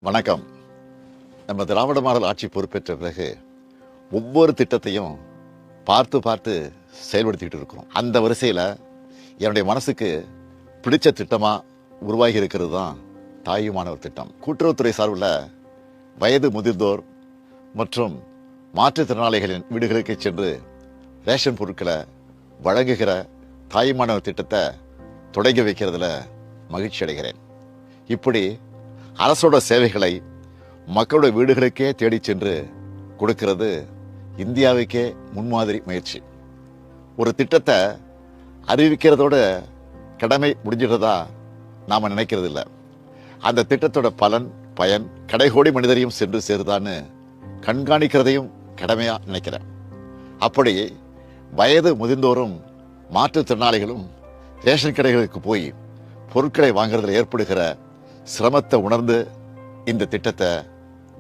வணக்கம். நம்ம திராவிட மாடல் ஆட்சி பொறுப்பேற்ற பிறகு ஒவ்வொரு திட்டத்தையும் பார்த்து பார்த்து செயல்படுத்திக்கிட்டு இருக்கிறோம். அந்த வரிசையில் என்னுடைய மனசுக்கு பிடிச்ச திட்டமாக உருவாகி இருக்கிறது தான் தாயுமானவர் திட்டம். கூட்டுறவுத்துறை சார்பில் வயது முதிர்ந்தோர் மற்றும் மாற்றுத்திறனாளிகளின் வீடுகளுக்கு சென்று ரேஷன் பொருட்களை வழங்குகிற தாயுமானவர் திட்டத்தை தொடங்கி வைக்கிறதுல மகிழ்ச்சி அடைகிறேன். இப்படி அரசோட சேவைகளை மக்களோட வீடுகளுக்கே தேடி சென்று கொடுக்கிறது இந்தியாவுக்கே முன்மாதிரி முயற்சி. ஒரு திட்டத்தை அறிவிக்கிறதோட கடமை முடிஞ்சிடுறதா நாம் நினைக்கிறது இல்லை. அந்த திட்டத்தோட பயன் கடைகோடி மனிதரையும் சென்று சேருதான்னு கண்காணிக்கிறதையும் கடமையாக நினைக்கிறேன். அப்படி வயது முதிர்ந்தோரும் மாற்றுத்திறனாளிகளும் ரேஷன் கடைகளுக்கு போய் பொருட்களை வாங்குறதுல ஏற்படுகிற சிரமத்தை உணர்ந்து இந்த திட்டத்தை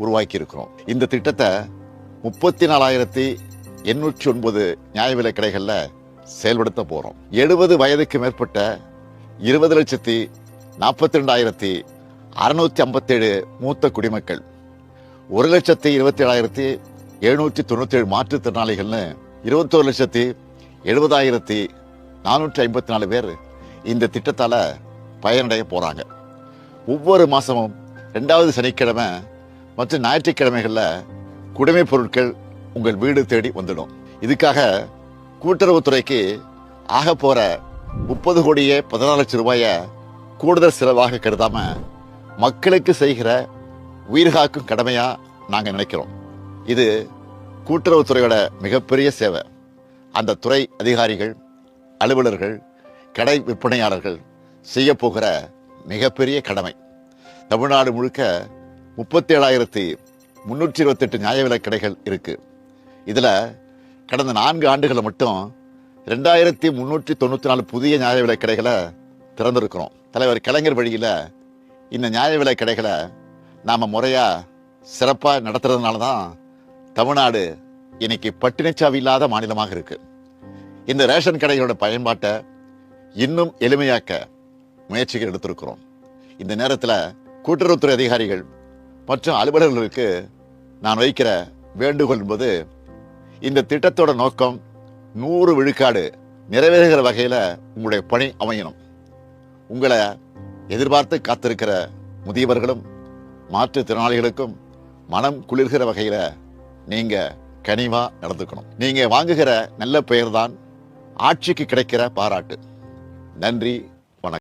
உருவாக்கி இருக்கிறோம். இந்த திட்டத்தை 34,809 நியாய விலை கடைகளில் செயல்படுத்த போறோம். 70 வயதுக்கு மேற்பட்ட 20,42,657 மூத்த குடிமக்கள், 1,27,797 மாற்றுத்திறனாளிகள்னு 21,70,454 பேர் இந்த திட்டத்தால பயனடைய போறாங்க. ஒவ்வொரு மாசமும் 2வது சனிக்கிழமை மற்றும் ஞாயிற்றுக்கிழமைகளில் குடிமைப் பொருட்கள் உங்கள் வீடு தேடி வந்துடும். இதுக்காக கூட்டுறவுத்துறைக்கு ஆக போற 30,14 லட்சம் ரூபாயை கூடுதல் செலவாக கருதாம மக்களுக்கு செய்கிற உயிர்காக்கும் கடமையா நாங்க நினைக்கிறோம். இது கூட்டுறவுத்துறையோட மிகப்பெரிய சேவை. அந்த துறை அதிகாரிகள், அலுவலர்கள், கடை விற்பனையாளர்கள் செய்ய போகிற மிகப்பெரிய கடமை. தமிழ்நாடு முழுக்க 37,328 நியாய விலை கடைகள் இருக்கு. இதுல கடந்த 4 ஆண்டுகளில் மட்டும் 2,394 புதிய நியாய விலை கடைகளை திறந்திருக்கிறோம். தலைவர் கலைஞர் வழியில இந்த நியாய விலை கடைகளை நாம முறையா சிறப்பா நடத்துறதுனால தான் தமிழ்நாடு இன்னைக்கு பட்டினிச்சாவி இல்லாத மாநிலமாக இருக்கு. இந்த ரேஷன் கடைகளோட பயன்பாட்டை இன்னும் எளிமையாக்க முயற்சிகள் எடுத்திருக்கிறோம். இந்த நேரத்தில் கூட்டுறவுத்துறை அதிகாரிகள் மற்றும் அலுவலர்களுக்கு நான் வைக்கிற வேண்டுகோள் என்பது, இந்த திட்டத்தோட நோக்கம் 100 விழுக்காடு நிறைவேறுகிற வகையில் உங்களுடைய பணி அமையணும். உங்களை எதிர்பார்த்து காத்திருக்கிற முதியவர்களும் மாற்றுத்திறனாளிகளுக்கும் மனம் குளிர்கிற வகையில் நீங்க கனிவா நடந்துக்கணும். நீங்க வாங்குகிற நல்ல பெயர் தான் ஆட்சிக்கு கிடைக்கிற பாராட்டு. நன்றி.